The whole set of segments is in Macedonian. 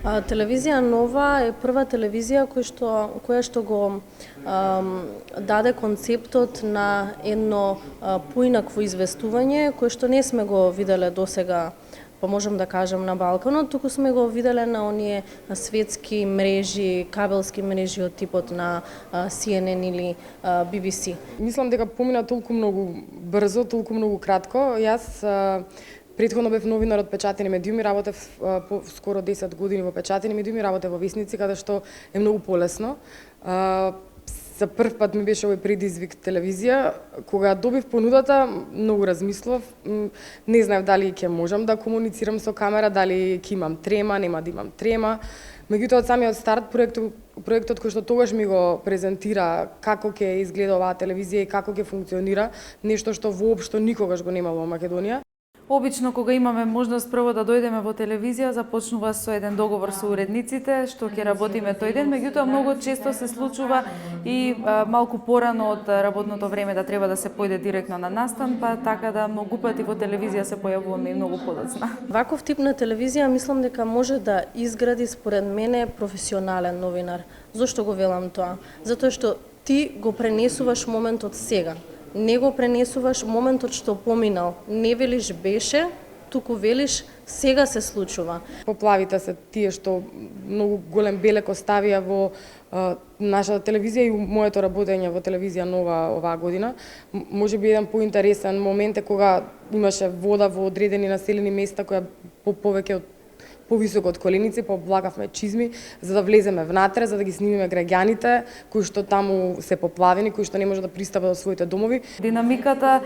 Телевизија Нова е прва телевизија која што го даде концептот на едно поинакво известување кој што не сме го виделе досега, па можам да кажам на Балканот, туку сме го виделе на оние светски мрежи, кабелски мрежи од типот на CNN или BBC. Мислам дека помина толку многу брзо, толку многу кратко. Јас претходно бев новинар од печатени медиуми, работев по скоро 10 години во печатени медиуми, работев во весници, каде што е многу полесно. За прв пат ми беше овој предизвик телевизија. Кога добив понудата, многу размислав. Не знаев дали ќе можам да комуницирам со камера, дали ќе имам трема, нема да имам трема. Меѓутоа, од самиот старт, проектот кој што тогаш ми го презентира како ќе изгледа оваа телевизија и како ќе функционира, нешто што воопшто никогаш го немало во Македонија. Обично кога имаме можност прво да дојдеме во телевизија, започнува со еден договор со уредниците, што ќе работиме тој ден, меѓутоа многу често се случува и малку порано од работното време да треба да се појде директно на настан, па така да многу пати во телевизија се појавуваме и многу подоцна. Ваков тип на телевизија мислам дека може да изгради според мене професионален новинар. Зошто го велам тоа? Затоа што ти го пренесуваш моментот сега. Не го пренесуваш моментот што поминал. Не велиш беше, туку велиш сега се случува. Поплавите се тие што многу голем белек оставија во нашата телевизија и моето работење во телевизија Нова оваа година. Можеби еден поинтересен момент е кога имаше вода во одредени населени места која повеќе од повисоко од коленици, пооблагавме чизми за да влеземе внатре, за да ги снимиме граѓаните кои што таму се поплавени, кои што не може да пристапат до своите домови. Динамиката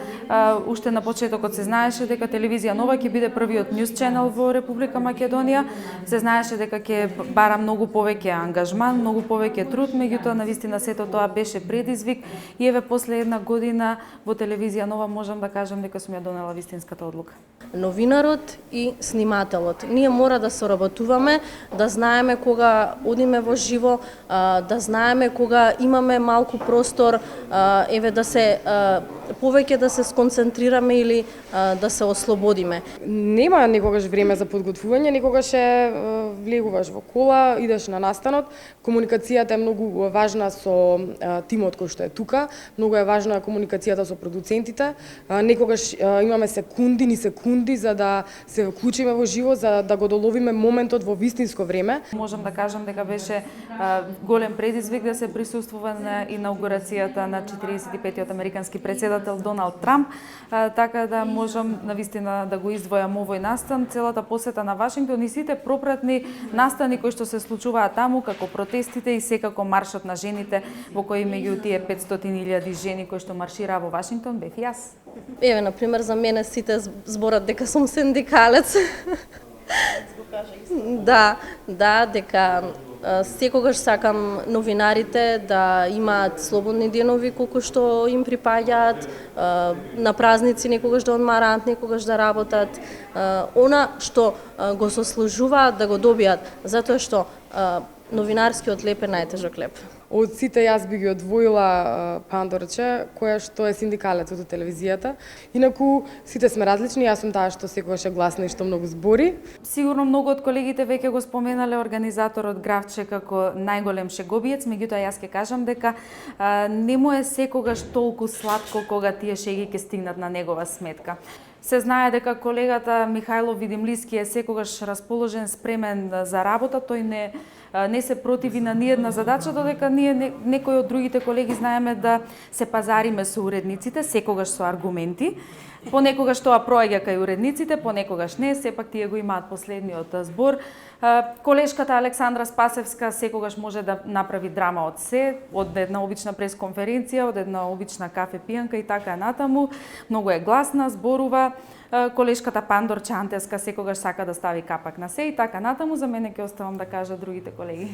уште на почетокот се знаеше дека телевизија Нова ќе биде првиот news channel во Република Македонија. Се знаеше дека ќе бара многу повеќе ангажман, многу повеќе труд, меѓутоа навистина сето тоа беше предизвик и еве после една година во телевизија Нова можам да кажам дека сум ја донела вистинската одлука. Новинарот и снимателот. Ние мора да соработуваме, да знаеме кога одиме во живо, да знаеме кога имаме малку простор, еве да се повеќе да се сконцентрираме или да се ослободиме. Нема некогаш време за подготвување, некогаш влегуваш во кола, идеш на настанот. Комуникацијата е многу важна со тимот кој што е тука, многу е важна комуникацијата со продуцентите. Некогаш имаме секунди за да се вклучиме во живо, за да го доловиме моментот во вистинско време. Можам да кажам дека беше голем предизвик да се присуствува на инаугурацијата на 45-тиот американски претседател Доналд Трамп, така да можам навистина да го издвојам овој настан, целата посета на Вашингтон и сите пропратни настани кои што се случуваат таму, како протестите и секако маршот на жените, во кои меѓу тие 500.000 жени кои што маршираа во Вашингтон бев јас. Еве, на пример, за мене сите зборат дека сум синдикалец. Да, дека секогаш сакам новинарите да имаат слободни денови колку што им припаѓаат, на празници некогаш да одмараат, некогаш да работат, она што го сослужуваат да го добијат, затоа што новинарскиот леп е најтежок леп. Од сите јас би ги одвоила Пандорче, која што е синдикалецот од телевизијата. Инаку сите сме различни, јас сум таа што секогаш е гласна и што многу збори. Сигурно многу од колегите веќе го споменале организаторот Гравче како најголем шегобиец, меѓутоа јас ќе кажам дека не му е секогаш толку сладко кога тие шеги ќе стигнат на негова сметка. Се знае дека колегата Михајло Видимлиски е секогаш расположен, спремен за работа, тој не се противи на ниедна задача, додека ние некои од другите колеги знаеме да се пазариме со уредниците, секогаш со аргументи. Понекогаш тоа проаѓа кај уредниците, понекогаш не, сепак тие го имаат последниот збор. Колешката Александра Спасевска секогаш може да направи драма од се, од една обична пресконференција, од една обична кафе пијанка и така натаму. Многу е гласна, зборува. Колешката Пандорче Антеска секогаш сака да стави капак на се и така натаму. За мене ќе оставам да кажат другите колеги.